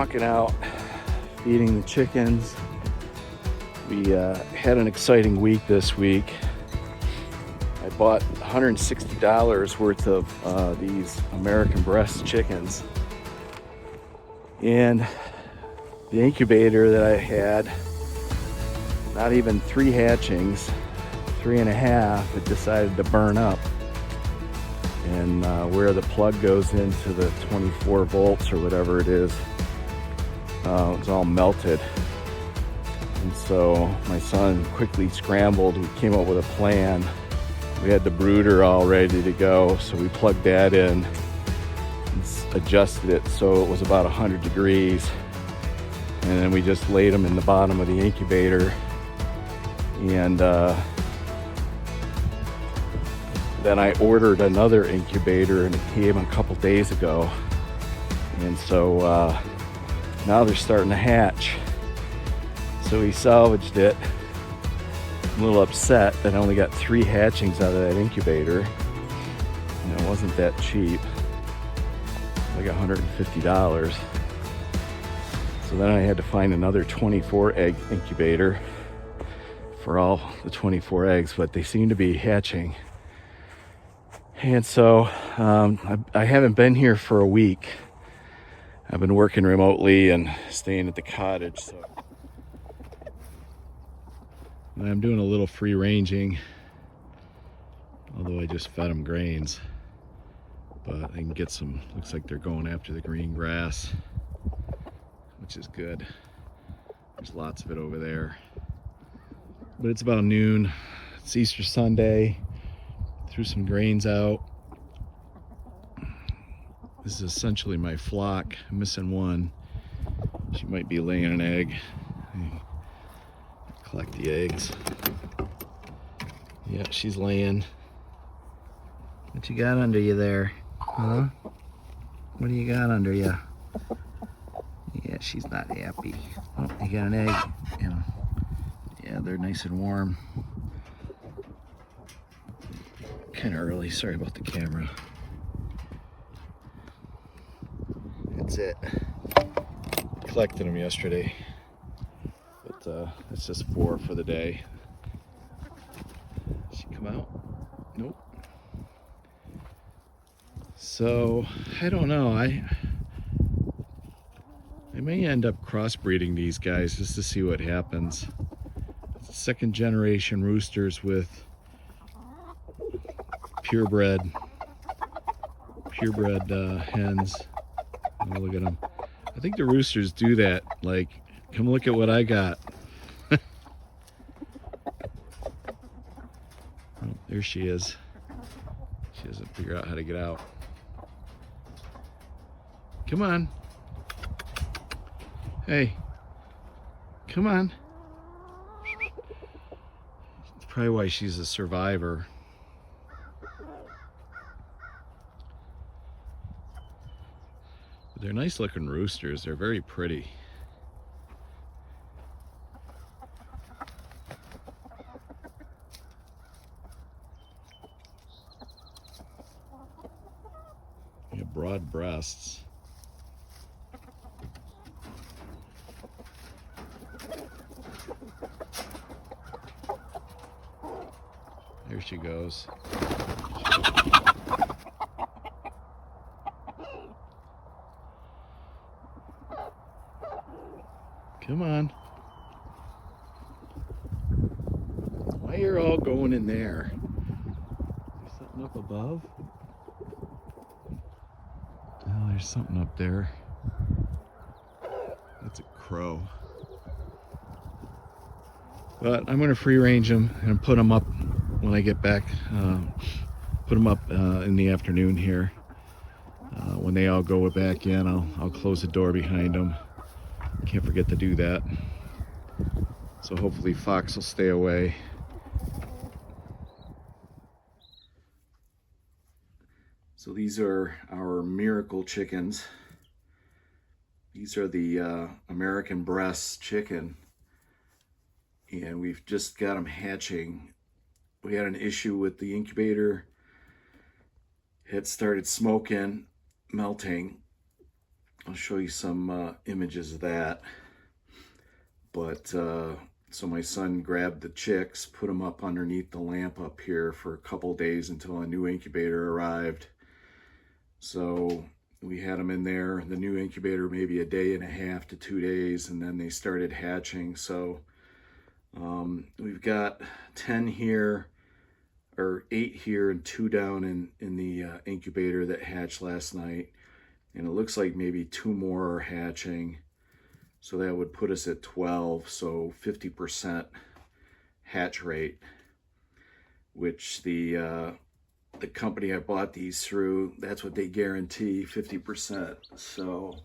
walking out, feeding the chickens. We had an exciting week this week. I bought $160 worth of these American breast chickens. And the incubator that I had, not even 3 hatchings, 3.5, it decided to burn up. And where the plug goes into the 24 volts or whatever it is, it was all melted. And so my son quickly scrambled. We came up with a plan. We had the brooder all ready to go, so we plugged that in and adjusted it so it was about 100 degrees. And then we just laid them in the bottom of the incubator. And then I ordered another incubator, and it came a couple days ago. And so now they're starting to hatch. So we salvaged it. I'm a little upset that I only got 3 hatchings out of that incubator. And it wasn't that cheap. Like $150. So then I had to find another 24 egg incubator for all the 24 eggs, but they seem to be hatching. And so I haven't been here for a week. I've been working remotely and staying at the cottage. So I'm doing a little free ranging, although I just fed them grains. But I can get some, looks like they're going after the green grass, which is good. There's lots of it over there. But it's about noon. It's Easter Sunday. Threw some grains out. This is essentially my flock. I'm missing one. She might be laying an egg. Collect the eggs. Yeah, she's laying. What you got under you there? Huh? What do you got under you? Yeah, she's not happy. Oh, you got an egg. Yeah, they're nice and warm. Kind of early, sorry about the camera. That's it. Collected them yesterday, but it's just 4 for the day. Did she come out? Nope. So I don't know. I may end up crossbreeding these guys just to see what happens. It's 2nd generation roosters with purebred hens. Oh, look at them. I think the roosters do that, like, come look at what I got. Oh, there she is. She doesn't figure out how to get out. Come on. Hey, come on. That's probably why she's a survivor. They're nice looking roosters. They're very pretty. They have broad breasts. There she goes. Come on. Why are you all going in there? There's something up above? Oh, there's something up there. That's a crow. But I'm going to free range them and put them up when I get back. Put them up in the afternoon here. When they all go back in, I'll close the door behind them. Can't forget to do that. So hopefully Fox will stay away. So these are our miracle chickens. These are the American breast chicken. And we've just got them hatching. We had an issue with the incubator. It started smoking, melting. I'll show you some images of that. But so my son grabbed the chicks, put them up underneath the lamp up here for a couple days until a new incubator arrived. So we had them in there, the new incubator, maybe a day and a half to 2 days, and then they started hatching. So we've got 10 here, or 8 here and 2 down in the incubator that hatched last night. And it looks like maybe 2 more are hatching. So that would put us at 12, so 50% hatch rate, which the company I bought these through, that's what they guarantee, 50%. So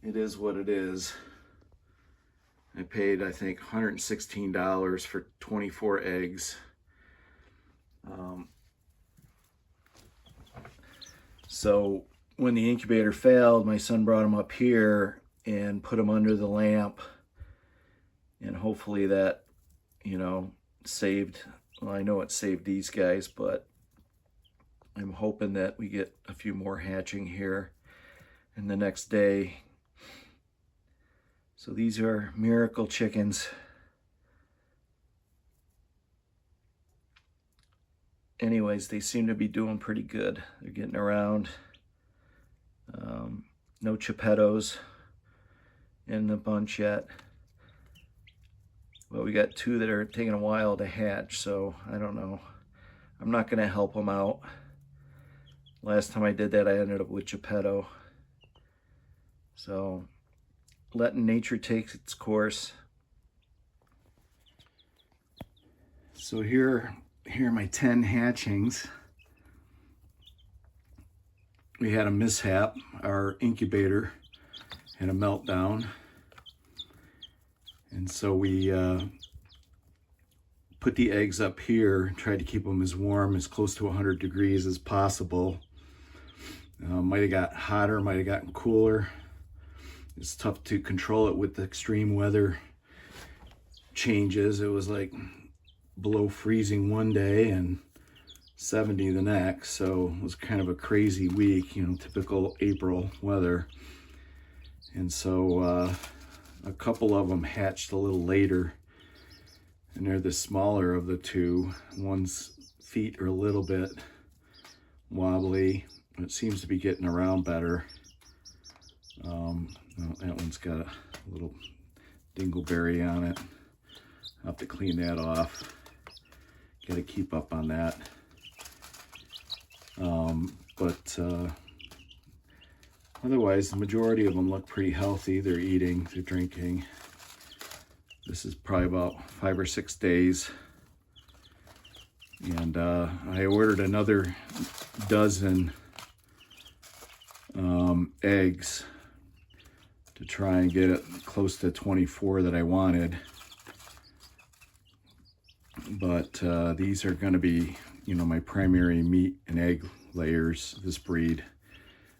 it is what it is. I paid, I think, $116 for 24 eggs. So when the incubator failed, my son brought them up here and put them under the lamp, and hopefully that, you know, saved, well, I know it saved these guys, but I'm hoping that we get a few more hatching here in the next day. So these are miracle chickens. Anyways, they seem to be doing pretty good. They're getting around. No Geppettos in the bunch yet. But we got 2 that are taking a while to hatch, so I don't know. I'm not gonna help them out. Last time I did that, I ended up with Geppetto. So letting nature take its course. So here are my 10 hatchings. We had a mishap. Our incubator had a meltdown. And so we put the eggs up here, tried to keep them as warm, as close to 100 degrees as possible. Might have got hotter, might have gotten cooler. It's tough to control it with the extreme weather changes. It was like below freezing one day and 70 the next, so it was kind of a crazy week, you know, typical April weather. And so a couple of them hatched a little later, and they're the smaller of the 2. One's feet are a little bit wobbly, but it seems to be getting around better. Well, that one's got a little dingleberry on it. I'll have to clean that off. Got to keep up on that. But otherwise, the majority of them look pretty healthy. They're eating, they're drinking. This is probably about 5 or 6 days. And I ordered another dozen eggs to try and get it close to 24 that I wanted. But these are going to be, you know, my primary meat and egg layers, this breed,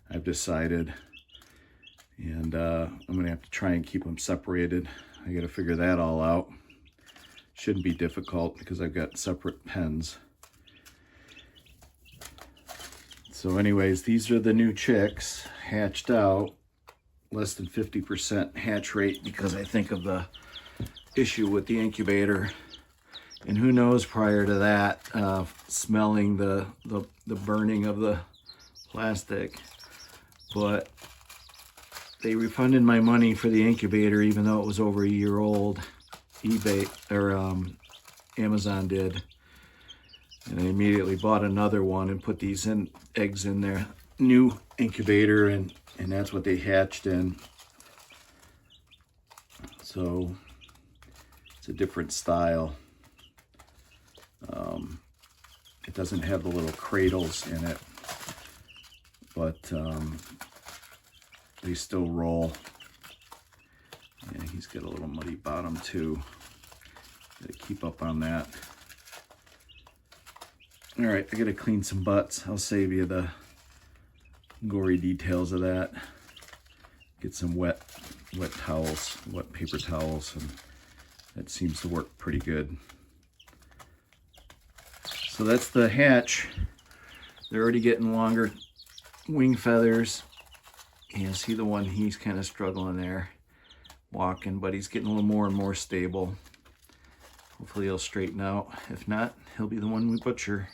I've decided. And I'm going to have to try and keep them separated. I got to figure that all out. Shouldn't be difficult because I've got separate pens. So anyways, these are the new chicks hatched out. Less than 50% hatch rate because I think of the issue with the incubator. And who knows, prior to that, smelling the burning of the plastic. But they refunded my money for the incubator even though it was over a year old. eBay or Amazon did. And I immediately bought another one and put these eggs in their new incubator, and that's what they hatched in. So it's a different style. It doesn't have the little cradles in it, but they still roll. Yeah, he's got a little muddy bottom too. Gotta keep up on that. All right, I gotta clean some butts. I'll save you the gory details of that. Get some wet towels, wet paper towels, and that seems to work pretty good. So that's the hatch. They're already getting longer wing feathers, Yeah, see the one, he's kind of struggling there, walking, but he's getting a little more and more stable. Hopefully he'll straighten out. If not, he'll be the one we butcher.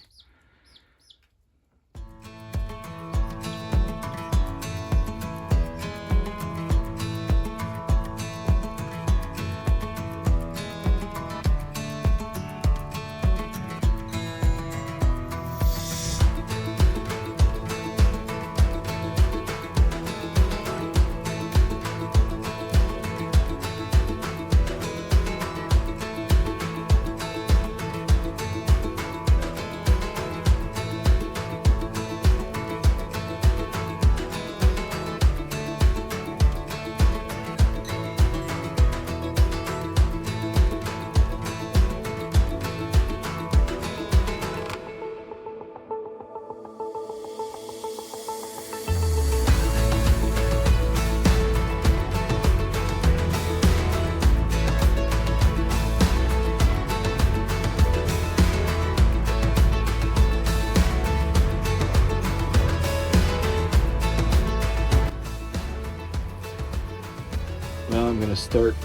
Well, I'm going to start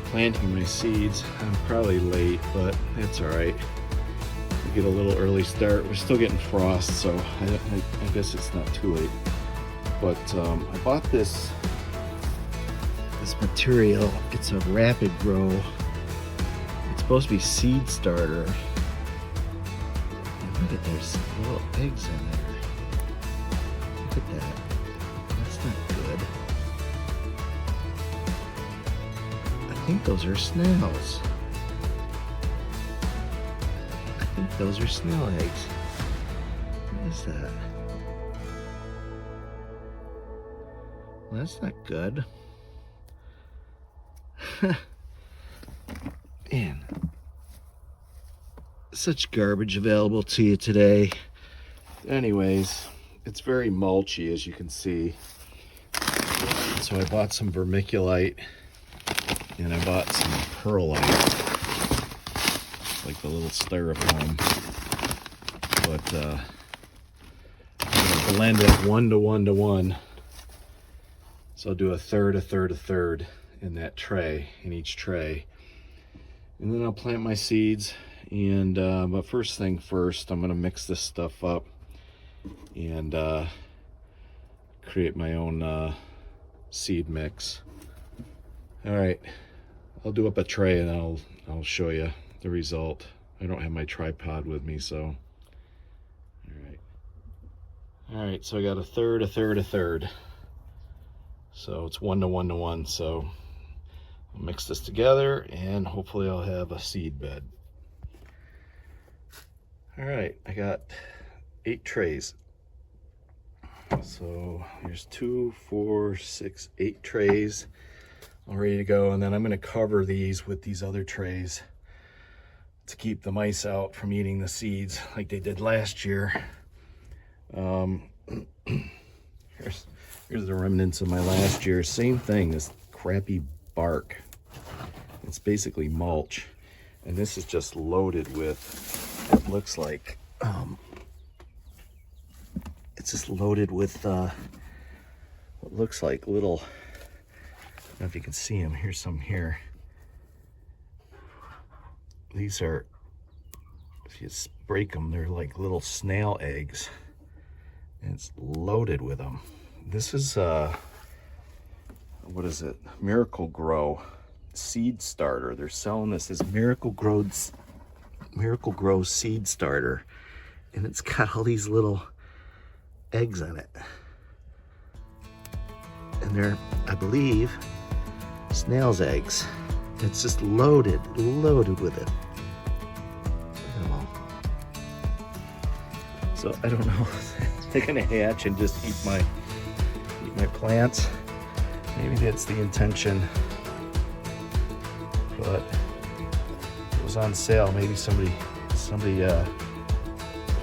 planting my seeds. I'm probably late, but that's all right. We get a little early start. We're still getting frost, so I guess it's not too late. But I bought this material. It's a rapid grow. It's supposed to be seed starter. And look at, there's little eggs in there. Look at that. That's not good. I think those are snails. I think those are snail eggs. What is that? Well, that's not good. Man, such garbage available to you today. Anyways, it's very mulchy, as you can see. So I bought some vermiculite. And I bought some perlite, like the little styrofoam, but I'm going to blend it 1 to 1 to 1. So I'll do a third, a third, a third in that tray, in each tray. And then I'll plant my seeds. And but first thing first, I'm going to mix this stuff up and create my own seed mix. All right. I'll do up a tray and I'll show you the result. I don't have my tripod with me, so. All right, so I got a third, a third, a third. So it's 1 to 1 to 1. So I'll mix this together and hopefully I'll have a seed bed. All right, I got 8 trays. So here's 2, 4, 6, 8 trays. All ready to go, and then I'm going to cover these with these other trays to keep the mice out from eating the seeds like they did last year. Here's the remnants of my last year. Same thing, this crappy bark. It's basically mulch, and this is just loaded with what looks like it's just loaded with what looks like little, I don't know if you can see them. Here's some here. These are, if you break them, they're like little snail eggs. And it's loaded with them. This is, what is it? Miracle Grow seed starter. They're selling this as Miracle Grow seed starter. And it's got all these little eggs on it. And they're, I believe, snail's eggs. It's just loaded with it. So I don't know if they're gonna hatch and just eat my plants. Maybe that's the intention, but it was on sale. Maybe somebody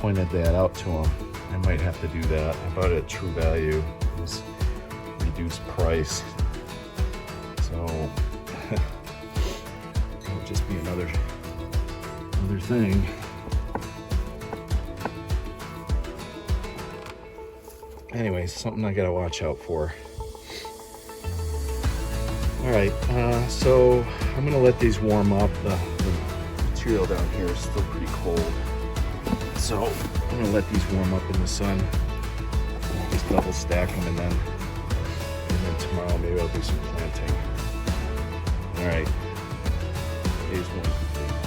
pointed that out to them. I might have to do that. I bought it at True Value. It was reduced price. So it'll just be another thing. anyways, something I gotta watch out for. All right, so I'm gonna let these warm up. The material down here is still pretty cold, so I'm gonna let these warm up in the sun. I'll just double stack them, and then tomorrow maybe I'll do some planting. All right, phase 1 complete.